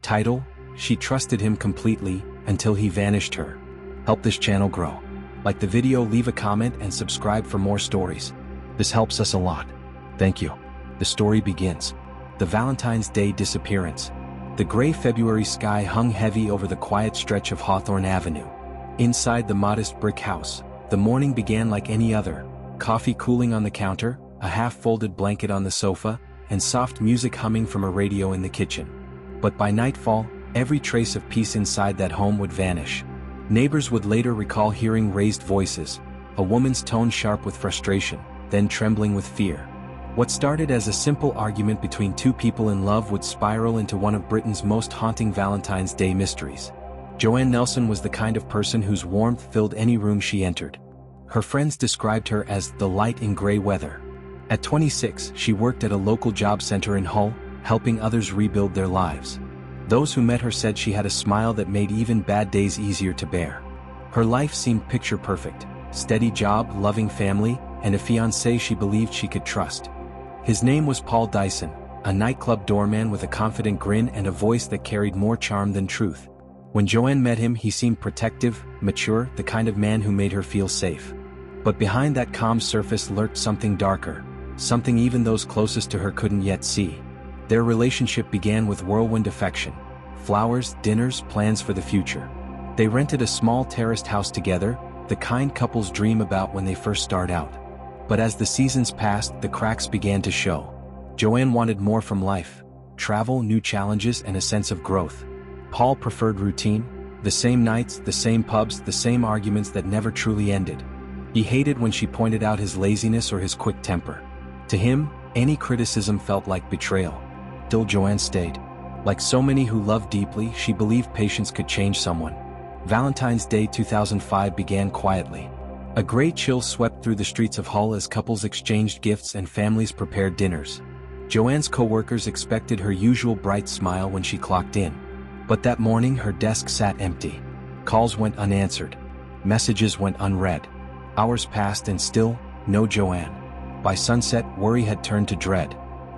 Title: She trusted him completely, until he vanished her. Help this channel grow. Like the video, leave a comment, and subscribe for more stories. This helps us a lot. Thank you. The story begins. The Valentine's Day disappearance. The gray February sky hung heavy over the quiet stretch of Hawthorne Avenue. Inside the modest brick house, the morning began like any other. Coffee cooling on the counter, a half-folded blanket on the sofa, and soft music humming from a radio in the kitchen. But by nightfall, every trace of peace inside that home would vanish. Neighbors would later recall hearing raised voices, a woman's tone sharp with frustration, then trembling with fear. What started as a simple argument between two people in love would spiral into one of Britain's most haunting Valentine's Day mysteries. Joanne Nelson was the kind of person whose warmth filled any room she entered. Her friends described her as the light in gray weather. At 26, she worked at a local job center in Hull, helping others rebuild their lives. Those who met her said she had a smile that made even bad days easier to bear. Her life seemed picture perfect: steady job, loving family, and a fiancé she believed she could trust. His name was Paul Dyson, a nightclub doorman with a confident grin and a voice that carried more charm than truth. When Joanne met him, he seemed protective, mature, the kind of man who made her feel safe. But behind that calm surface lurked something darker, something even those closest to her couldn't yet see. Their relationship began with whirlwind affection: flowers, dinners, plans for the future. They rented a small terraced house together, the kind couples dream about when they first start out. But as the seasons passed, the cracks began to show. Joanne wanted more from life: travel, new challenges, and a sense of growth. Paul preferred routine: the same nights, the same pubs, the same arguments that never truly ended. He hated when she pointed out his laziness or his quick temper. To him, any criticism felt like betrayal. Still, Joanne stayed. Like so many who loved deeply, she believed patience could change someone. Valentine's Day 2005 began quietly. A gray chill swept through the streets of Hull as couples exchanged gifts and families prepared dinners. Joanne's co-workers expected her usual bright smile when she clocked in. But that morning her desk sat empty. Calls went unanswered. Messages went unread. Hours passed and still, no Joanne. By sunset, worry had turned to dread.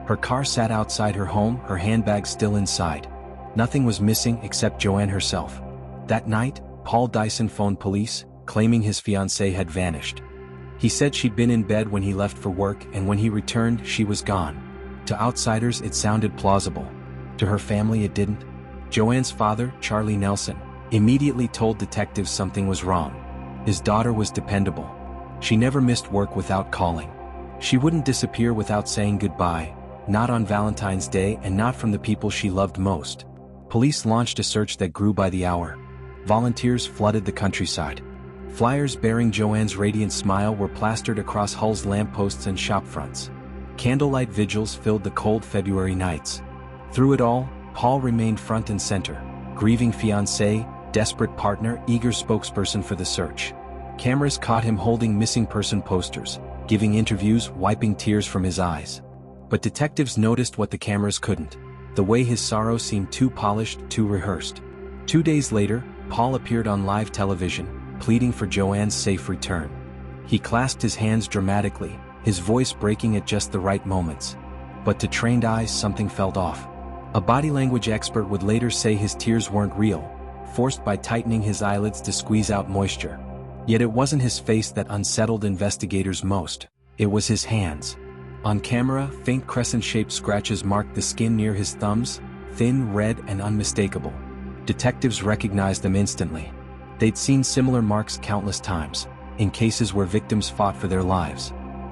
Her car sat outside her home, her handbag still inside. Nothing was missing except Joanne herself. That night, Paul Dyson phoned police, claiming his fiancée had vanished. He said she'd been in bed when he left for work, and when he returned, she was gone. To outsiders, it sounded plausible. To her family, it didn't. Joanne's father, Charlie Nelson, immediately told detectives something was wrong. His daughter was dependable. She never missed work without calling. She wouldn't disappear without saying goodbye, not on Valentine's Day and not from the people she loved most. Police launched a search that grew by the hour. Volunteers flooded the countryside. Flyers bearing Joanne's radiant smile were plastered across Hull's lampposts and shopfronts. Candlelight vigils filled the cold February nights. Through it all, Paul remained front and center: grieving fiancé, desperate partner, eager spokesperson for the search. Cameras caught him holding missing person posters, giving interviews, wiping tears from his eyes. But detectives noticed what the cameras couldn't: the way his sorrow seemed too polished, too rehearsed. 2 days later, Paul appeared on live television, pleading for Joanne's safe return. He clasped his hands dramatically, his voice breaking at just the right moments. But to trained eyes, something felt off. A body language expert would later say his tears weren't real, forced by tightening his eyelids to squeeze out moisture. Yet it wasn't his face that unsettled investigators most, it was his hands. On camera, faint crescent-shaped scratches marked the skin near his thumbs, thin, red, and unmistakable. Detectives recognized them instantly. They'd seen similar marks countless times, in cases where victims fought for their lives.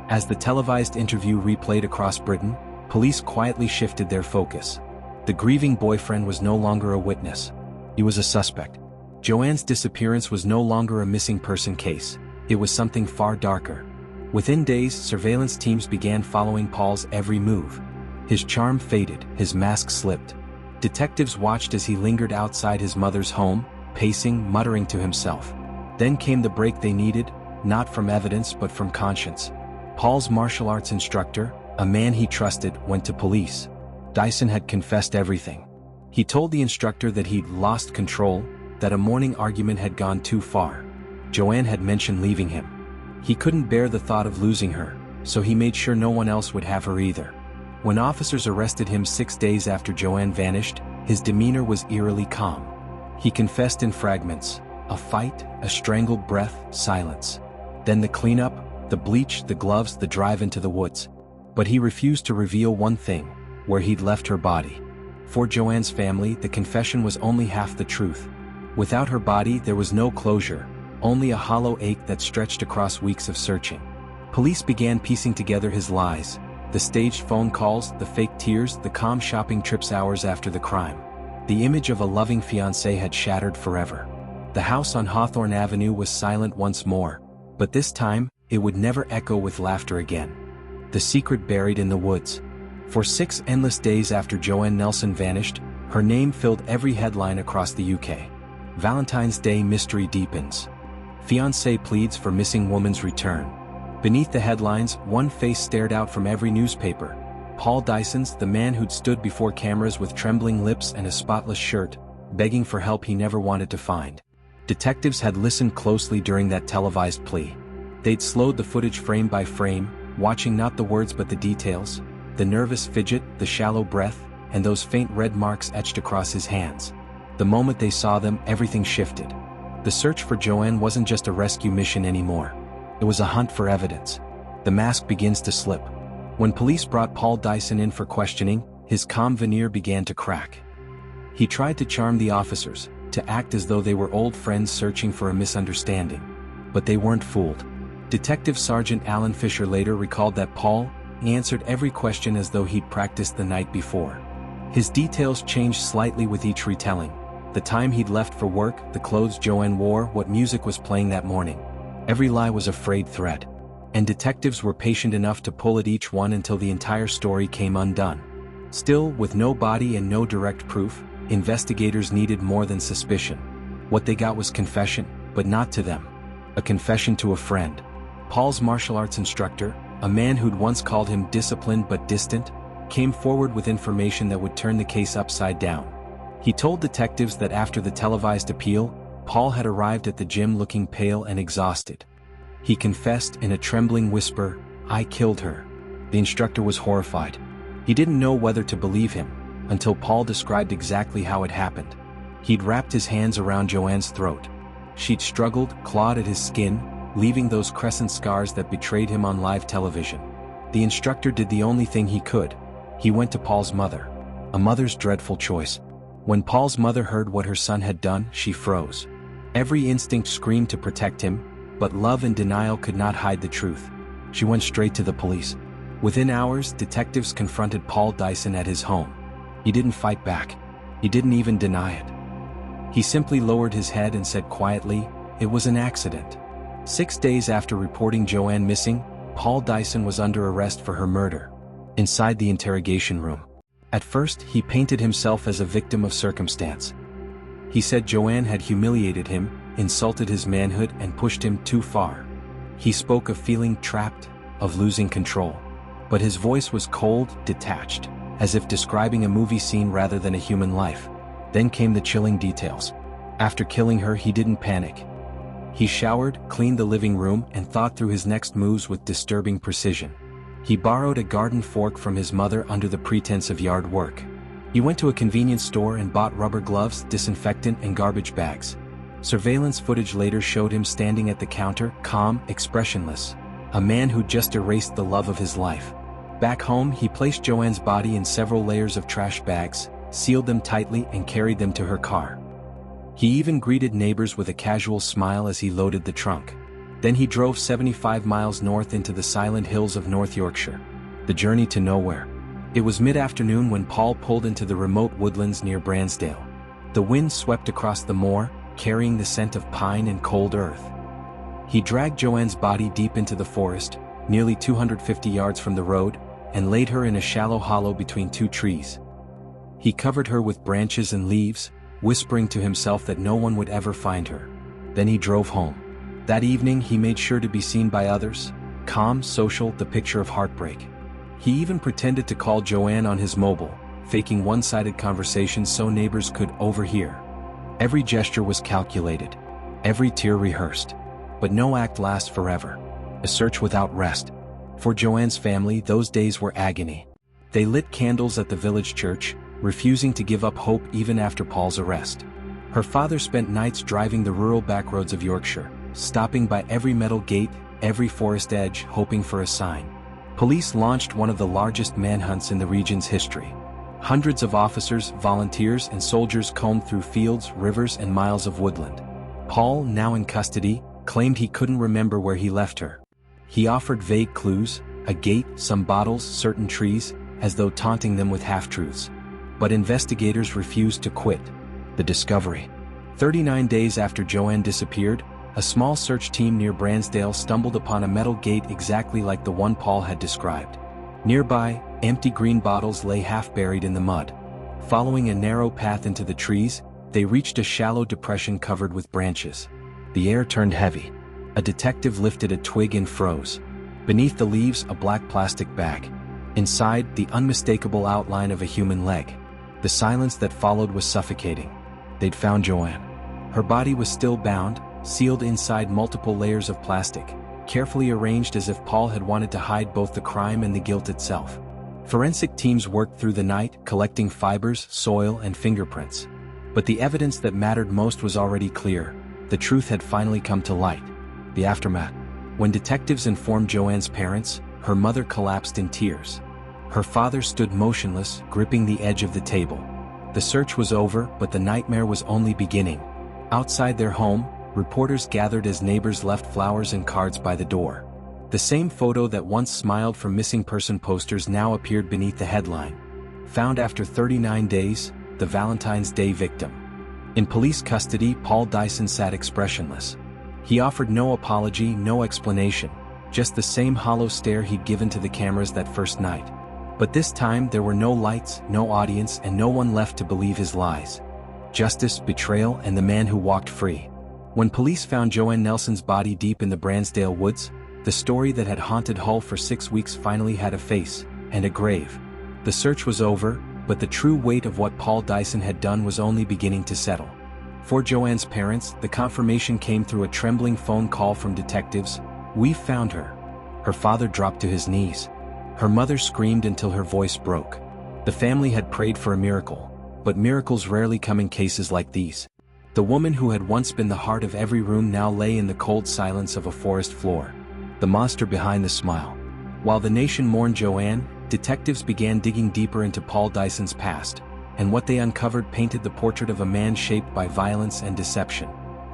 As the televised interview replayed across Britain, police quietly shifted their focus. The grieving boyfriend was no longer a witness. He was a suspect. Joanne's disappearance was no longer a missing person case. It was something far darker. Within days, surveillance teams began following Paul's every move. His charm faded, his mask slipped. Detectives watched as he lingered outside his mother's home, pacing, muttering to himself. Then came the break they needed, not from evidence but from conscience. Paul's martial arts instructor, a man he trusted, went to police. Dyson had confessed everything. He told the instructor that he'd lost control, that a morning argument had gone too far. Joanne had mentioned leaving him. He couldn't bear the thought of losing her, so he made sure no one else would have her either. When officers arrested him 6 days after Joanne vanished, his demeanor was eerily calm. He confessed in fragments: a fight, a strangled breath, silence. Then the cleanup, the bleach, the gloves, the drive into the woods. But he refused to reveal one thing: where he'd left her body. For Joanne's family, the confession was only half the truth. Without her body, there was no closure, only a hollow ache that stretched across weeks of searching. Police began piecing together his lies: the staged phone calls, the fake tears, the calm shopping trips hours after the crime. The image of a loving fiancé had shattered forever. The house on Hawthorne Avenue was silent once more, but this time, it would never echo with laughter again. The secret buried in the woods. For 6 endless days after Joanne Nelson vanished, her name filled every headline across the UK. Valentine's Day mystery deepens. Fiancé pleads for missing woman's return. Beneath the headlines, one face stared out from every newspaper: Paul Dyson's, the man who'd stood before cameras with trembling lips and a spotless shirt, begging for help he never wanted to find. Detectives had listened closely during that televised plea. They'd slowed the footage frame by frame, watching not the words but the details: the nervous fidget, the shallow breath, and those faint red marks etched across his hands. The moment they saw them, everything shifted. The search for Joanne wasn't just a rescue mission anymore. It was a hunt for evidence. The mask begins to slip. When police brought Paul Dyson in for questioning, his calm veneer began to crack. He tried to charm the officers, to act as though they were old friends searching for a misunderstanding. But they weren't fooled. Detective Sergeant Alan Fisher later recalled that Paul answered every question as though he'd practiced the night before. His details changed slightly with each retelling: the time he'd left for work, the clothes Joanne wore, what music was playing that morning. Every lie was a frayed thread. And detectives were patient enough to pull at each one until the entire story came undone. Still, with no body and no direct proof, investigators needed more than suspicion. What they got was confession, but not to them. A confession to a friend. Paul's martial arts instructor, a man who'd once called him disciplined but distant, came forward with information that would turn the case upside down. He told detectives that after the televised appeal, Paul had arrived at the gym looking pale and exhausted. He confessed in a trembling whisper, "I killed her." The instructor was horrified. He didn't know whether to believe him, until Paul described exactly how it happened. He'd wrapped his hands around Joanne's throat. She'd struggled, clawed at his skin, leaving those crescent scars that betrayed him on live television. The instructor did the only thing he could. He went to Paul's mother. A mother's dreadful choice. When Paul's mother heard what her son had done, she froze. Every instinct screamed to protect him, but love and denial could not hide the truth. She went straight to the police. Within hours, detectives confronted Paul Dyson at his home. He didn't fight back. He didn't even deny it. He simply lowered his head and said quietly, "It was an accident." 6 days after reporting Joanne missing, Paul Dyson was under arrest for her murder. Inside the interrogation room. At first, he painted himself as a victim of circumstance. He said Joanne had humiliated him, insulted his manhood, and pushed him too far. He spoke of feeling trapped, of losing control. But his voice was cold, detached, as if describing a movie scene rather than a human life. Then came the chilling details. After killing her, he didn't panic. He showered, cleaned the living room, and thought through his next moves with disturbing precision. He borrowed a garden fork from his mother under the pretense of yard work. He went to a convenience store and bought rubber gloves, disinfectant, and garbage bags. Surveillance footage later showed him standing at the counter, calm, expressionless. A man who just erased the love of his life. Back home, he placed Joanne's body in several layers of trash bags, sealed them tightly, and carried them to her car. He even greeted neighbors with a casual smile as he loaded the trunk. Then he drove 75 miles north into the silent hills of North Yorkshire. The journey to nowhere. It was mid-afternoon when Paul pulled into the remote woodlands near Bransdale. The wind swept across the moor, carrying the scent of pine and cold earth. He dragged Joanne's body deep into the forest, nearly 250 yards from the road, and laid her in a shallow hollow between 2 trees. He covered her with branches and leaves, whispering to himself that no one would ever find her. Then he drove home. That evening he made sure to be seen by others, calm, social, the picture of heartbreak. He even pretended to call Joanne on his mobile, faking one-sided conversations so neighbors could overhear. Every gesture was calculated, every tear rehearsed. But no act lasts forever. A search without rest. For Joanne's family, those days were agony. They lit candles at the village church, refusing to give up hope even after Paul's arrest. Her father spent nights driving the rural backroads of Yorkshire, stopping by every metal gate, every forest edge, hoping for a sign. Police launched one of the largest manhunts in the region's history. Hundreds of officers, volunteers, and soldiers combed through fields, rivers, and miles of woodland. Paul, now in custody, claimed he couldn't remember where he left her. He offered vague clues, a gate, some bottles, certain trees, as though taunting them with half-truths. But investigators refused to quit. The discovery. 39 days after Joanne disappeared, a small search team near Bransdale stumbled upon a metal gate exactly like the one Paul had described. Nearby, empty green bottles lay half-buried in the mud. Following a narrow path into the trees, they reached a shallow depression covered with branches. The air turned heavy. A detective lifted a twig and froze. Beneath the leaves, a black plastic bag. Inside, the unmistakable outline of a human leg. The silence that followed was suffocating. They'd found Joanne. Her body was still bound, sealed inside multiple layers of plastic, carefully arranged as if Paul had wanted to hide both the crime and the guilt itself. Forensic teams worked through the night, collecting fibers, soil, and fingerprints. But the evidence that mattered most was already clear. The truth had finally come to light. The aftermath. When detectives informed Joanne's parents, her mother collapsed in tears. Her father stood motionless, gripping the edge of the table. The search was over, but the nightmare was only beginning. Outside their home, reporters gathered as neighbors left flowers and cards by the door. The same photo that once smiled from missing person posters now appeared beneath the headline. Found after 39 days, the Valentine's Day victim. In police custody, Paul Dyson sat expressionless. He offered no apology, no explanation, just the same hollow stare he'd given to the cameras that first night. But this time there were no lights, no audience, and no one left to believe his lies. Justice, betrayal, and the man who walked free. When police found Joanne Nelson's body deep in the Bransdale woods, the story that had haunted Hull for 6 weeks finally had a face, and a grave. The search was over, but the true weight of what Paul Dyson had done was only beginning to settle. For Joanne's parents, the confirmation came through a trembling phone call from detectives. "We've found her." Her father dropped to his knees. Her mother screamed until her voice broke. The family had prayed for a miracle, but miracles rarely come in cases like these. The woman who had once been the heart of every room now lay in the cold silence of a forest floor. The monster behind the smile. While the nation mourned Joanne, detectives began digging deeper into Paul Dyson's past, and what they uncovered painted the portrait of a man shaped by violence and deception.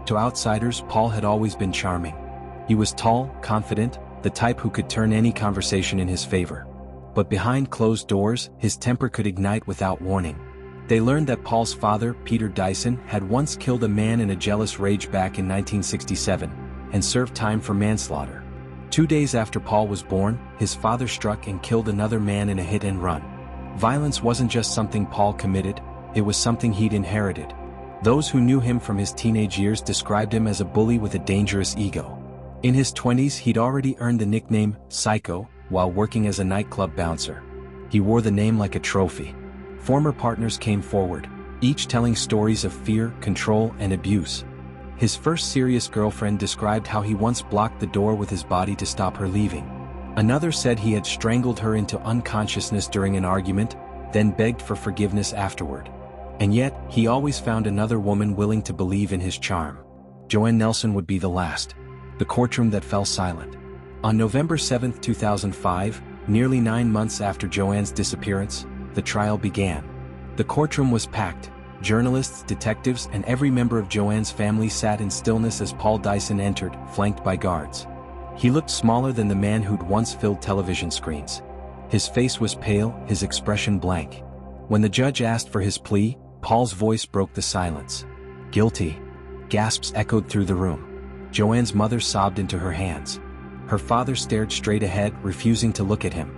To outsiders, Paul had always been charming. He was tall, confident, the type who could turn any conversation in his favor. But behind closed doors, his temper could ignite without warning. They learned that Paul's father, Peter Dyson, had once killed a man in a jealous rage back in 1967, and served time for manslaughter. 2 days after Paul was born, his father struck and killed another man in a hit and run. Violence wasn't just something Paul committed, it was something he'd inherited. Those who knew him from his teenage years described him as a bully with a dangerous ego. In his 20s, he'd already earned the nickname Psycho while working as a nightclub bouncer. He wore the name like a trophy. Former partners came forward, each telling stories of fear, control, and abuse. His first serious girlfriend described how he once blocked the door with his body to stop her leaving. Another said he had strangled her into unconsciousness during an argument, then begged for forgiveness afterward. And yet, he always found another woman willing to believe in his charm. Joanne Nelson would be the last. The courtroom that fell silent. On November 7, 2005, nearly 9 months after Joanne's disappearance, the trial began. The courtroom was packed. Journalists, detectives, and every member of Joanne's family sat in stillness as Paul Dyson entered, flanked by guards. He looked smaller than the man who'd once filled television screens. His face was pale, his expression blank. When the judge asked for his plea, Paul's voice broke the silence. "Guilty." Gasps echoed through the room. Joanne's mother sobbed into her hands. Her father stared straight ahead, refusing to look at him.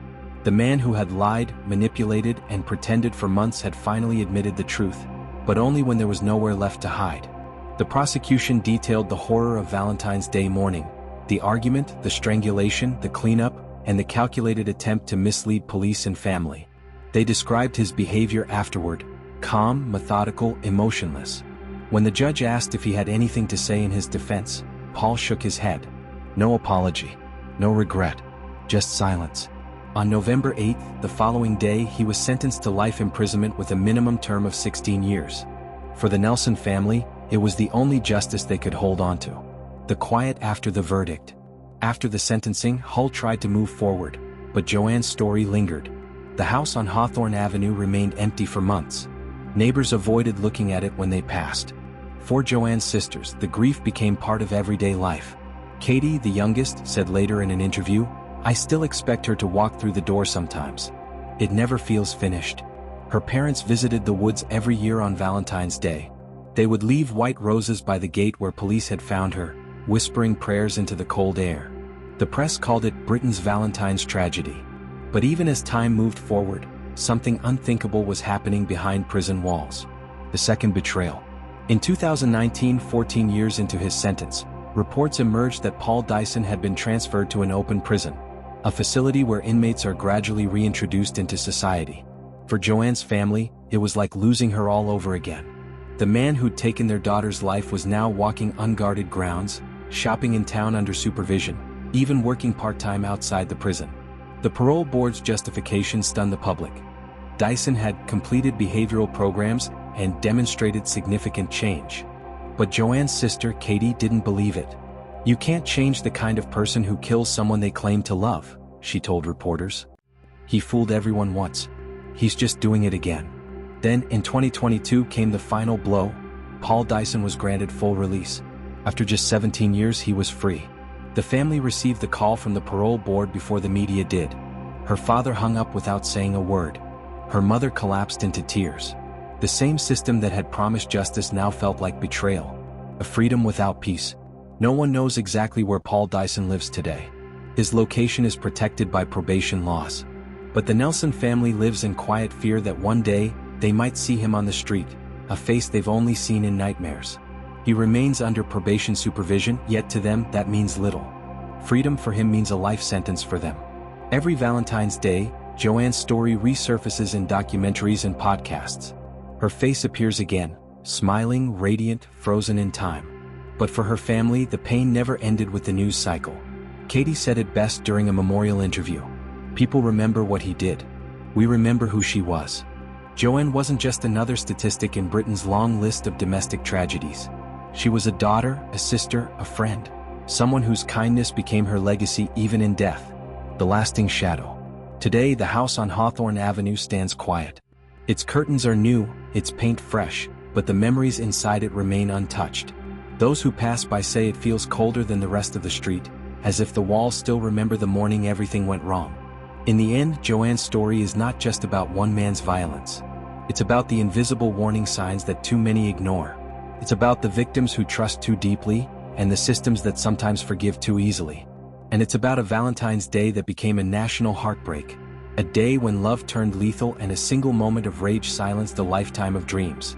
The man who had lied, manipulated, and pretended for months had finally admitted the truth, but only when there was nowhere left to hide. The prosecution detailed the horror of Valentine's Day morning, the argument, the strangulation, the cleanup, and the calculated attempt to mislead police and family. They described his behavior afterward: calm, methodical, emotionless. When the judge asked if he had anything to say in his defense, Paul shook his head. No apology, no regret, just silence. On November 8, the following day, he was sentenced to life imprisonment with a minimum term of 16 years. For the Nelson family, it was the only justice they could hold on to. The quiet after the verdict. After the sentencing, Hull tried to move forward, but Joanne's story lingered. The house on Hawthorne Avenue remained empty for months. Neighbors avoided looking at it when they passed. For Joanne's sisters, the grief became part of everyday life. Katie, the youngest, said later in an interview, "I still expect her to walk through the door sometimes. It never feels finished." Her parents visited the woods every year on Valentine's Day. They would leave white roses by the gate where police had found her, whispering prayers into the cold air. The press called it Britain's Valentine's tragedy. But even as time moved forward, something unthinkable was happening behind prison walls. The second betrayal. In 2019, 14 years into his sentence, reports emerged that Paul Dyson had been transferred to an open prison, a facility where inmates are gradually reintroduced into society. For Joanne's family, it was like losing her all over again. The man who'd taken their daughter's life was now walking unguarded grounds, shopping in town under supervision, even working part-time outside the prison. The parole board's justification stunned the public. Dyson had completed behavioral programs and demonstrated significant change. But Joanne's sister, Katie, didn't believe it. "You can't change the kind of person who kills someone they claim to love," she told reporters. "He fooled everyone once. He's just doing it again." Then, in 2022 came the final blow. Paul Dyson was granted full release. After just 17 years, he was free. The family received the call from the parole board before the media did. Her father hung up without saying a word. Her mother collapsed into tears. The same system that had promised justice now felt like betrayal. A freedom without peace. No one knows exactly where Paul Dyson lives today. His location is protected by probation laws. But the Nelson family lives in quiet fear that one day, they might see him on the street, a face they've only seen in nightmares. He remains under probation supervision, yet to them, that means little. Freedom for him means a life sentence for them. Every Valentine's Day, Joanne's story resurfaces in documentaries and podcasts. Her face appears again, smiling, radiant, frozen in time. But for her family, the pain never ended with the news cycle. Katie said it best during a memorial interview. "People remember what he did. We remember who she was." Joanne wasn't just another statistic in Britain's long list of domestic tragedies. She was a daughter, a sister, a friend. Someone whose kindness became her legacy even in death. The lasting shadow. Today, the house on Hawthorne Avenue stands quiet. Its curtains are new, its paint fresh, but the memories inside it remain untouched. Those who pass by say it feels colder than the rest of the street, as if the walls still remember the morning everything went wrong. In the end, Joanne's story is not just about one man's violence. It's about the invisible warning signs that too many ignore. It's about the victims who trust too deeply, and the systems that sometimes forgive too easily. And it's about a Valentine's Day that became a national heartbreak. A day when love turned lethal and a single moment of rage silenced a lifetime of dreams.